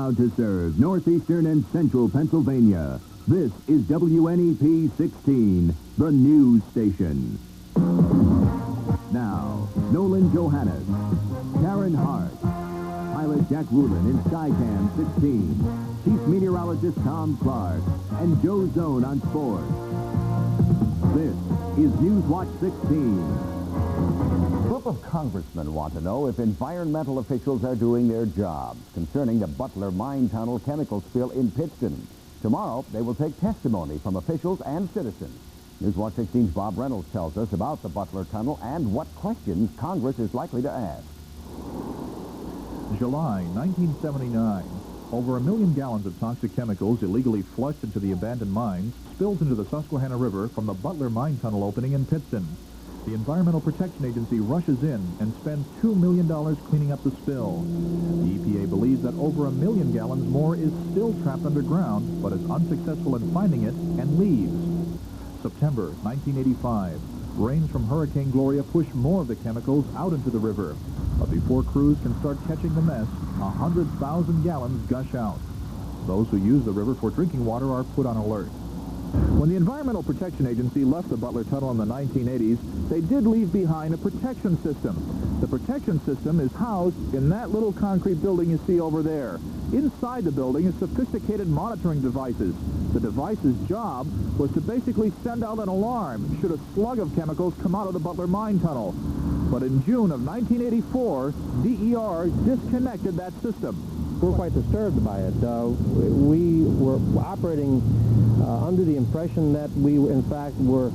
Proud to serve northeastern and central Pennsylvania. This is WNEP 16, the news station. Now, Nolan Johannes, Karen Harch, pilot Jack Woolen in Skycam 16, chief meteorologist Tom Clark, and Joe Zone on sports. This is Newswatch 16. A group of congressmen want to know if environmental officials are doing their jobs concerning the Butler mine tunnel chemical spill in Pittston. Tomorrow, they will take testimony from officials and citizens. Newswatch 16's Bob Reynolds tells us about the Butler tunnel and what questions Congress is likely to ask. July 1979. Over 1 million gallons of toxic chemicals illegally flushed into the abandoned mines spilled into the Susquehanna River from the Butler mine tunnel opening in Pittston. The Environmental Protection Agency rushes in and spends $2 million cleaning up the spill. The EPA believes that over 1 million gallons more is still trapped underground, but is unsuccessful in finding it and leaves. September 1985. Rains from Hurricane Gloria push more of the chemicals out into the river. But before crews can start catching the mess, 100,000 gallons gush out. Those who use the river for drinking water are put on alert. When the Environmental Protection Agency left the Butler Tunnel in the 1980s, they did leave behind a protection system. The protection system is housed in that little concrete building you see over there. Inside the building is sophisticated monitoring devices. The device's job was to basically send out an alarm should a slug of chemicals come out of the Butler mine tunnel. But in June of 1984, DER disconnected that system. We're quite disturbed by it. We were operating under the impression that we, in fact, were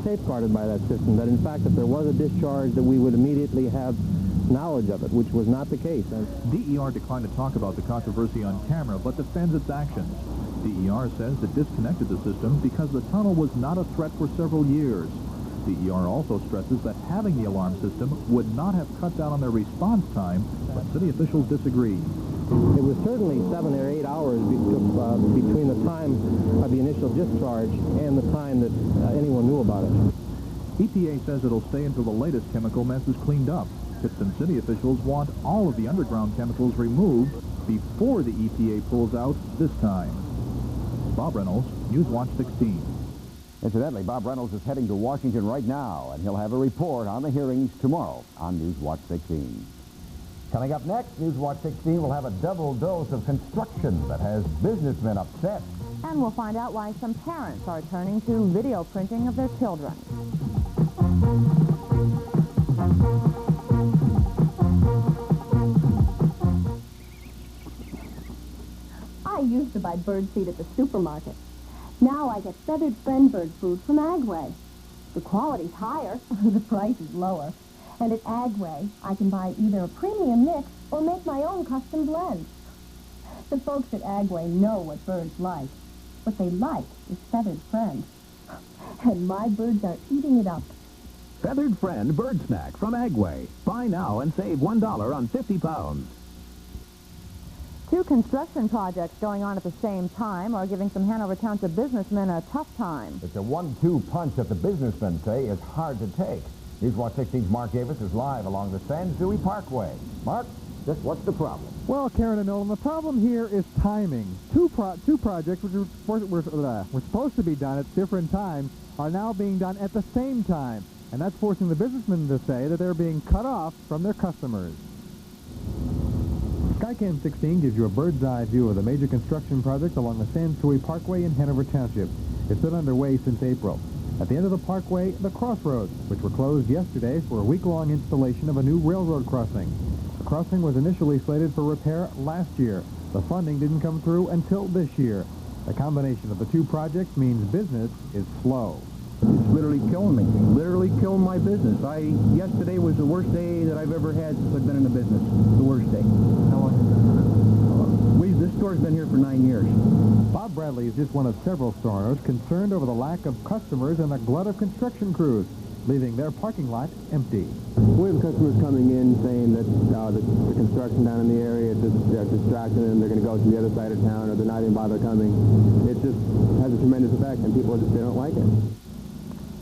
safeguarded by that system, that, in fact, if there was a discharge, that we would immediately have knowledge of it, which was not the case. DER declined to talk about the controversy on camera, but defends its actions. DER says it disconnected the system because the tunnel was not a threat for several years. DER also stresses that having the alarm system would not have cut down on their response time, but city officials disagree. It was certainly 7 or 8 hours between the time of the initial discharge and the time that anyone knew about it. EPA says it'll stay until the latest chemical mess is cleaned up. Pittston city officials want all of the underground chemicals removed before the EPA pulls out this time. Bob Reynolds, Newswatch 16. Incidentally, Bob Reynolds is heading to Washington right now, and he'll have a report on the hearings tomorrow on Newswatch 16. Coming up next, Newswatch 16 will have a double dose of construction that has businessmen upset. And we'll find out why some parents are turning to video printing of their children. I used to buy bird seed at the supermarket. Now I get feathered friend bird food from Agway. The quality's higher, the price is lower. And at Agway, I can buy either a premium mix or make my own custom blends. The folks at Agway know what birds like. What they like is feathered friend. And my birds are eating it up. Feathered Friend Bird Snack from Agway. Buy now and save $1 on 50 pounds. Two construction projects going on at the same time are giving some Hanover Township businessmen a tough time. It's a 1-2 punch that the businessmen say is hard to take. Newswatch 16's Mark Davis is live along the San Dewey Parkway. Mark, just what's the problem? Well, Karen and Nolan, the problem here is timing. Two projects which were supposed to be done at different times are now being done at the same time. And that's forcing the businessmen to say that they're being cut off from their customers. Skycam 16 gives you a bird's-eye view of the major construction project along the San Dewey Parkway in Hanover Township. It's been underway since April. At the end of the parkway, the crossroads, which were closed yesterday for a week-long installation of a new railroad crossing. The crossing was initially slated for repair last year. The funding didn't come through until this year. The combination of the two projects means business is slow. It's literally killing me. Literally killing my business. Yesterday was the worst day that I've ever had since I've been in the business. The worst day. This store's been here for 9 years. Bob Bradley is just one of several store owners concerned over the lack of customers and the glut of construction crews, leaving their parking lot empty. We have customers coming in saying that the construction down in the area is distracting them. They're going to go to the other side of town, or they're not even bother coming. It just has a tremendous effect, and people they don't like it.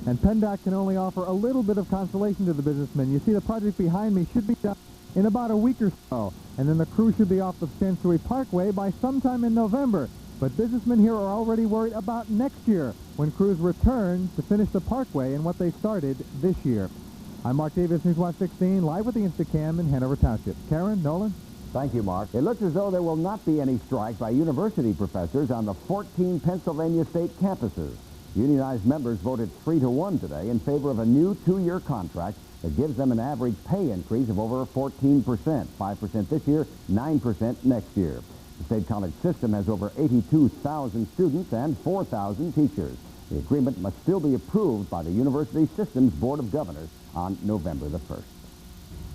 And PennDOT can only offer a little bit of consolation to the businessmen. You see, the project behind me should be done in about a week or so. And then the crew should be off the Sansui Parkway by sometime in November. But businessmen here are already worried about next year, when crews return to finish the parkway and what they started this year. I'm Mark Davis, Newswatch 16, live with the Instacam in Hanover Township. Karen, Nolan? Thank you, Mark. It looks as though there will not be any strike by university professors on the 14 Pennsylvania state campuses. Unionized members voted 3-1 today in favor of a new 2-year contract that gives them an average pay increase of over 14%, 5% this year, 9% next year. The state college system has over 82,000 students and 4,000 teachers. The agreement must still be approved by the University System's Board of Governors on November the 1st.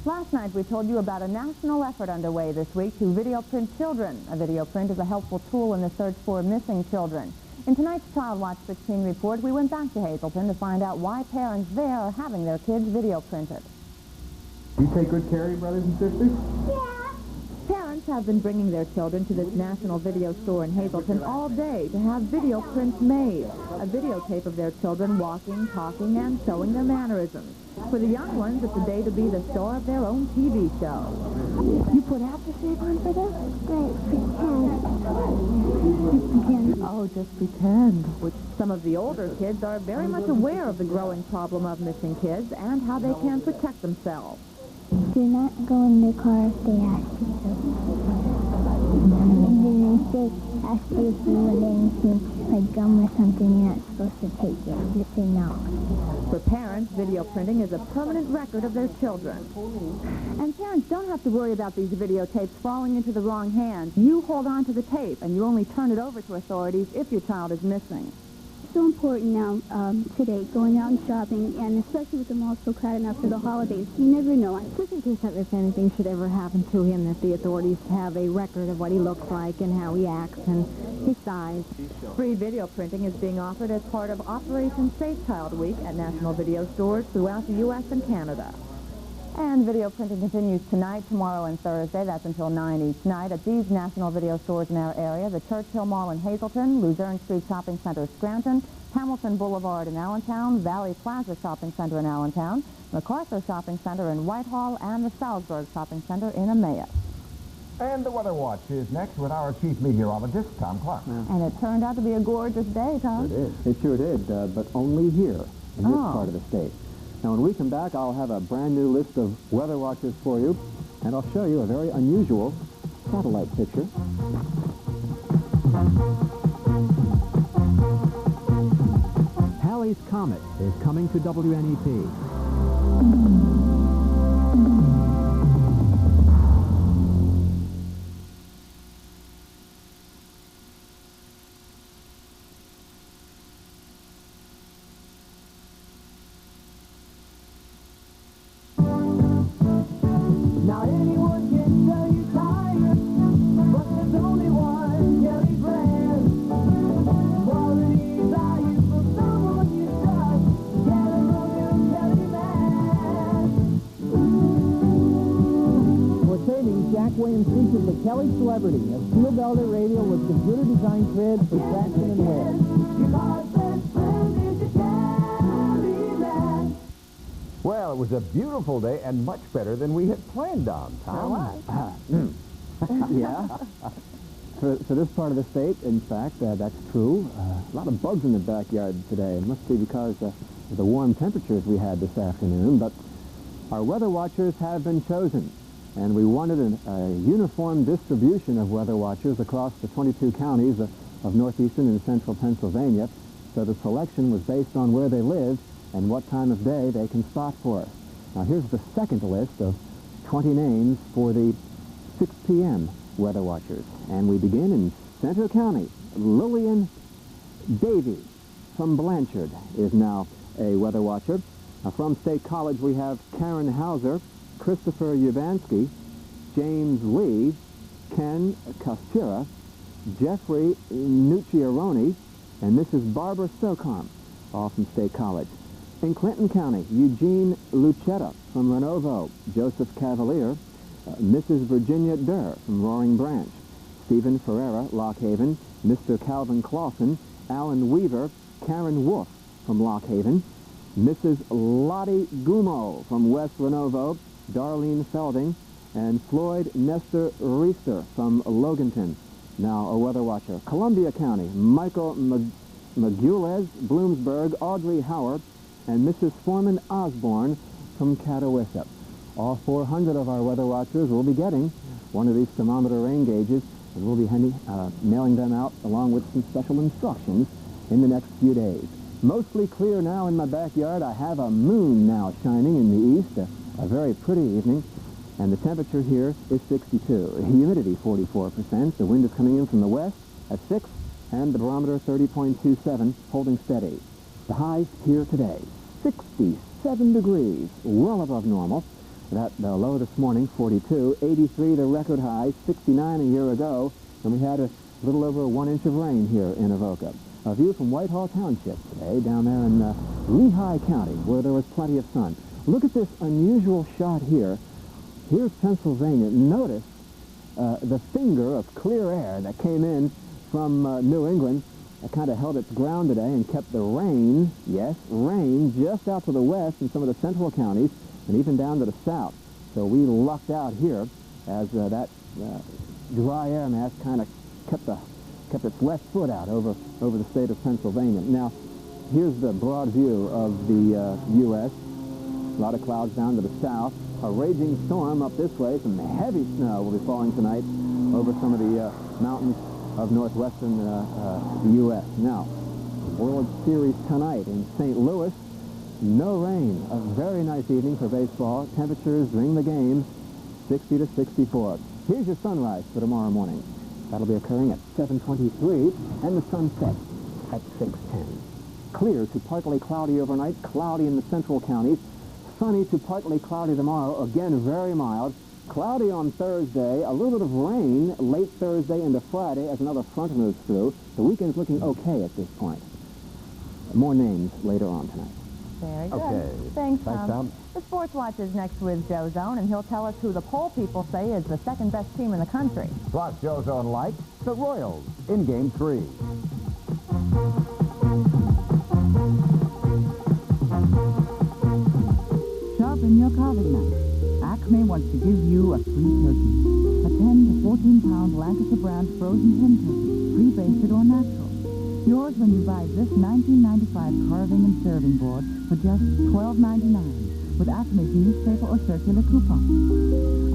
Last night we told you about a national effort underway this week to video print children. A video print is a helpful tool in the search for missing children. In tonight's Child Watch 16 report, we went back to Hazleton to find out why parents there are having their kids video printed. You take good care of your brothers and sisters? Yeah. Parents have been bringing their children to this national video store in Hazleton all day to have video prints made. A videotape of their children walking, talking, and showing their mannerisms. For the young ones, it's a day to be the star of their own TV show. You put aftershave on for this? Great, pretend. Oh, just pretend. Which some of the older kids are very much aware of the growing problem of missing kids and how they can protect themselves. Do not go in the car if they ask you to. And then if they ask you if you want anything, like gum or something, you're not supposed to take it. Just say no. For parents, video printing is a permanent record of their children. And parents don't have to worry about these videotapes falling into the wrong hands. You hold on to the tape, and you only turn it over to authorities if your child is missing. So important now today, going out and shopping, and especially with the malls so crowded after the holidays. You never know. Just in case if anything should ever happen to him, that the authorities have a record of what he looks like and how he acts and his size. Free video printing is being offered as part of Operation Safe Child Week at national video stores throughout the U.S. and Canada. And video printing continues tonight, tomorrow, and Thursday. That's until 9 each night at these national video stores in our area: the Churchill Mall in Hazleton, Luzerne Street Shopping Center, Scranton, Hamilton Boulevard in Allentown, Valley Plaza Shopping Center in Allentown, MacArthur Shopping Center in Whitehall, and the Salzburg Shopping Center in Emmaus. And the Weather Watch is next with our chief meteorologist, Tom Clark. And it turned out to be a gorgeous day, Tom. It is. It sure did, but only here in this part of the state. Now, when we come back, I'll have a brand new list of weather watches for you, and I'll show you a very unusual satellite picture. Halley's Comet is coming to WNEP. The Kelly Celebrity, a steel belted radio with computer-designed threads for traction and wear. Well, it was a beautiful day and much better than we had planned on, Tom. Yeah. For this part of the state, in fact, that's true. A lot of bugs in the backyard today. It must be because of the warm temperatures we had this afternoon. But our weather watchers have been chosen. And we wanted a uniform distribution of weather watchers across the 22 counties of northeastern and central Pennsylvania, so the selection was based on where they live and what time of day they can spot for us. Now here's the second list of 20 names for the 6 p.m. weather watchers. And we begin in Center County. Lillian Davy from Blanchard is now a weather watcher. Now from State College we have Karen Hauser, Christopher Yubansky, James Lee, Ken Kostyra, Jeffrey Nucciaroni, and Mrs. Barbara Socom, all from State College. In Clinton County, Eugene Lucetta from Renovo, Joseph Cavalier, Mrs. Virginia Durr from Roaring Branch, Stephen Ferreira, Lock Haven, Mr. Calvin Clausen, Alan Weaver, Karen Wolf from Lock Haven, Mrs. Lottie Gumo from West Renovo, Darlene Felding, and Floyd Nestor Reister from Loganton, now a weather watcher. Columbia County, Michael McGules, Bloomsburg, Audrey Howard, and Mrs. Foreman Osborne from Catawissa. All 400 of our weather watchers will be getting one of these thermometer rain gauges, and we'll be mailing them out along with some special instructions in the next few days. Mostly clear now in my backyard. I have a moon now shining in the east, a very pretty evening, and the temperature here is 62. Humidity 44%. The wind is coming in from the west at 6, and the barometer 30.27, holding steady. The highs here today, 67 degrees, well above normal. The low this morning, 42, 83 the record high, 69 a year ago, and we had a little over 1 inch of rain here in Avoca. A view from Whitehall Township today, down there in Lehigh County, where there was plenty of sun. Look at this unusual shot here. Here's Pennsylvania. Notice the finger of clear air that came in from New England. It kind of held its ground today and kept the rain, yes, rain, just out to the west in some of the central counties, and even down to the south. So we lucked out here as that dry air mass kind of kept its left foot out over the state of Pennsylvania. Now, here's the broad view of the U.S. A lot of clouds down to the south. A raging storm up this way. Some heavy snow will be falling tonight over some of the mountains of northwestern the U.S. Now, World Series tonight in St. Louis. No rain. A very nice evening for baseball. Temperatures during the game, 60 to 64. Here's your sunrise for tomorrow morning. That'll be occurring at 7:23, and the sun sets at 6:10. Clear to partly cloudy overnight, cloudy in the central counties, sunny to partly cloudy tomorrow, again very mild, cloudy on Thursday, a little bit of rain late Thursday into Friday as another front moves through. The weekend's looking okay at this point. More names later on tonight. Very good. Okay. Thanks, Thanks, Tom. The Sports Watch is next with Joe Zone, and he'll tell us who the poll people say is the second best team in the country. Plus, Joe Zone likes the Royals in Game 3. Sharpen your carving knife. Acme wants to give you a free turkey. A 10 to 14-pound Lancaster brand frozen hen turkey, pre-basted or natural. Yours when you buy this $19.95 carving and serving board for just $12.99 with Acme's newspaper or circular coupon.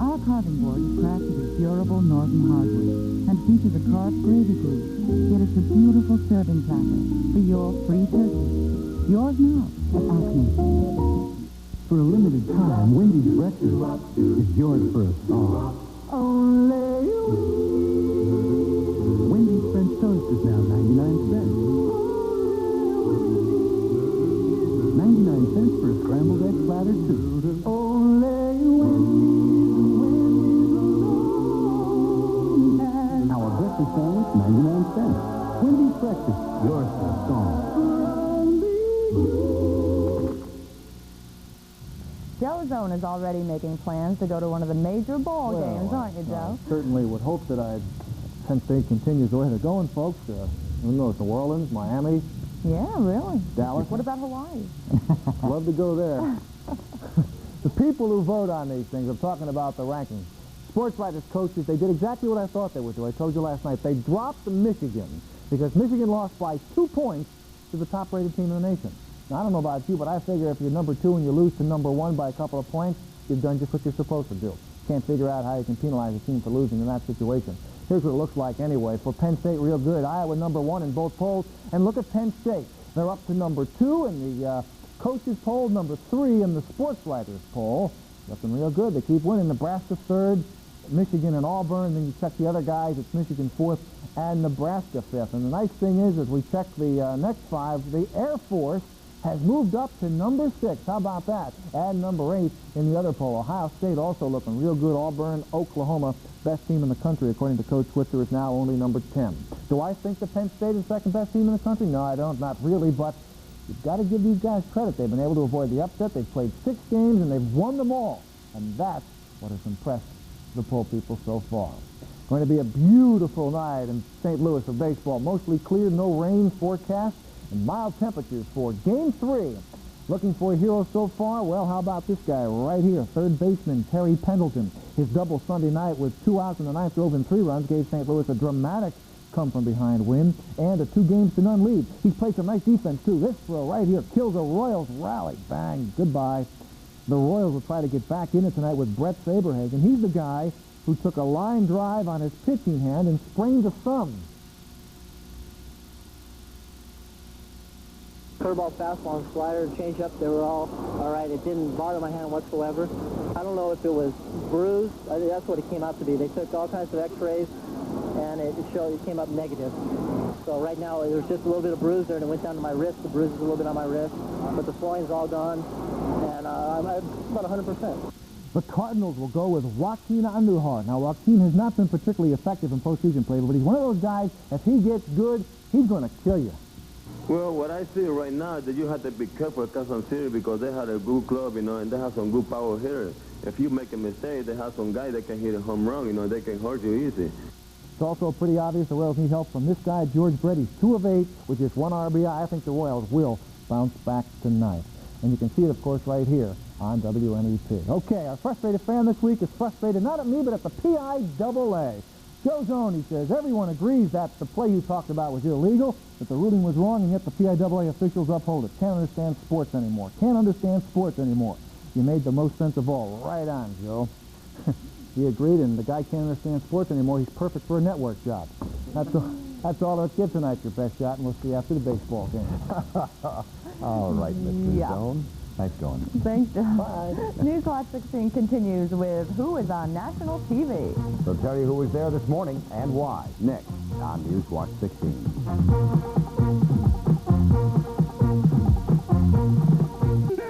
Our carving board is crafted with durable northern hardwood and features a carved gravy groove. It is a beautiful serving platter for your free turkey. Yours now at Acme. For a limited time, Wendy's breakfast is yours for a song. Only you. Wendy's French toast is now 99 cents. 99 cents for a scrambled egg platter, too. Only you. Our breakfast sandwich, 99 cents. Wendy's breakfast, yours for a song. Joe Zone is already making plans to go to one of the major ball games, aren't you, Joe? Certainly would hope that Penn State continues the way they're going, folks. Who knows, New Orleans, Miami, Yeah, really. Dallas. What about Hawaii? Love to go there. The people who vote on these things, I'm talking about the rankings. Sports writers, coaches, they did exactly what I thought they would do. I told you last night. They dropped Michigan because Michigan lost by 2 points to the top-rated team in the nation. Now, I don't know about you, but I figure if you're number 2 and you lose to number 1 by a couple of points, you've done just what you're supposed to do. Can't figure out how you can penalize a team for losing in that situation. Here's what it looks like anyway. For Penn State, real good. Iowa number 1 in both polls. And look at Penn State. They're up to number 2 in the coaches poll, number 3 in the sports writers poll. Looking real good. They keep winning. Nebraska 3rd, Michigan and Auburn. Then you check the other guys. It's Michigan 4th and Nebraska 5th. And the nice thing is, as we check the next 5, the Air Force has moved up to number 6. How about that? And number 8 in the other poll. Ohio State also looking real good. Auburn, Oklahoma, best team in the country, according to Coach Switzer, is now only number 10. Do I think that Penn State is the second best team in the country? No, I don't. Not really, but you've got to give these guys credit. They've been able to avoid the upset. They've played 6 games, and they've won them all. And that's what has impressed the poll people so far. Going to be a beautiful night in St. Louis of baseball. Mostly clear, no rain forecast, and mild temperatures for Game 3. Looking for a hero so far? Well, how about this guy right here, third baseman Terry Pendleton. His double Sunday night with 2 outs in the ninth, drove in 3 runs, gave St. Louis a dramatic come-from-behind win and a 2-games-to-none lead. He's played some nice defense, too. This throw right here kills a Royals rally. Bang, goodbye. The Royals will try to get back in it tonight with Brett Saberhagen. He's the guy who took a line drive on his pitching hand and sprained the thumb. Curveball, fastball, and slider, change-up, they were all right. It didn't bother my hand whatsoever. I don't know if it was bruised. I think that's what it came out to be. They took all kinds of x-rays, and it came up negative. So right now, there's just a little bit of bruise there, and it went down to my wrist. The bruise is a little bit on my wrist, but the swelling's all gone, and I'm about 100%. The Cardinals will go with Joaquin Andujar. Now, Joaquin has not been particularly effective in postseason play, but he's one of those guys, if he gets good, he's going to kill you. Well, what I see right now is that you have to be careful at Kansas City because they have a good club, you know, and they have some good power hitters. If you make a mistake, they have some guy that can hit a home run, you know, they can hurt you easy. It's also pretty obvious the Royals need help from this guy, George Brett. He's 2 of 8 with just 1 RBI. I think the Royals will bounce back tonight. And you can see it, of course, right here on WNEP. Okay, our frustrated fan this week is frustrated not at me, but at the PIAA. Joe Zone, he says, everyone agrees that the play you talked about was illegal, that the ruling was wrong, and yet the PIAA officials uphold it. Can't understand sports anymore. Can't understand sports anymore. You made the most sense of all. Right on, Joe. He agreed, and the guy can't understand sports anymore. He's perfect for a network job. That's all our kid tonight, your best shot, and we'll see you after the baseball game. All right, Mr. Zone. Nice going. Thanks, John. Bye. Newswatch 16 continues with Who is on National TV. So tell you who was there this morning and why. Next on Newswatch 16. I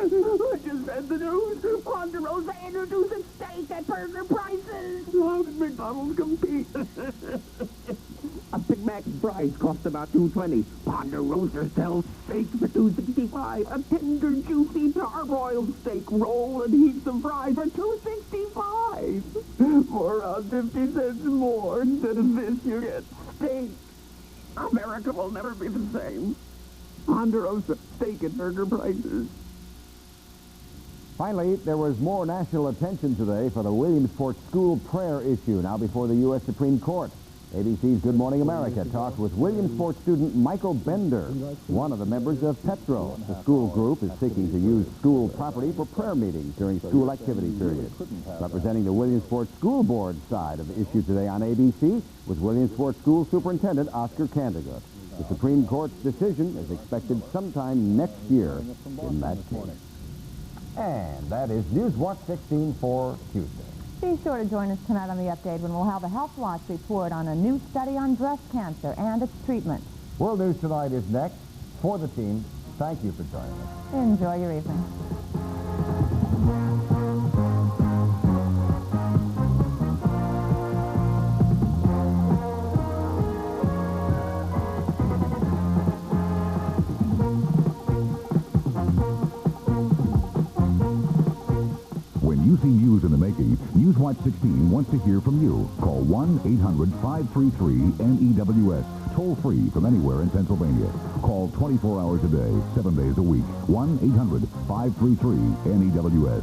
just read the news. Ponderosa introduces steak at burger prices. How did McDonald's compete? A Big Mac fries cost about $2.20. Ponderosa sells steak for $2.65. A tender, juicy, charbroiled steak roll and heaps of fries for $2.65. For around 50 cents more. Instead of this, you get steak. America will never be the same. Ponderosa steak at burger prices. Finally, there was more national attention today for the Williamsport school prayer issue, now before the U.S. Supreme Court. ABC's Good Morning America talked with Williamsport student Michael Bender, one of the members of Petro. The school group is seeking to use school property for prayer meetings during school activity periods. Representing the Williamsport School Board side of the issue today on ABC was Williamsport School Superintendent Oscar Candigut. The Supreme Court's decision is expected sometime next year in that case. And that is Newswatch 16 for Tuesday. Be sure to join us tonight on the update when we'll have a Health Watch report on a new study on breast cancer and its treatment. World News Tonight is next. For the team, thank you for joining us. Enjoy your evening. You see news in the making, Newswatch 16 wants to hear from you. Call 1-800-533-NEWS. Toll free from anywhere in Pennsylvania. Call 24 hours a day, 7 days a week. 1-800-533-NEWS.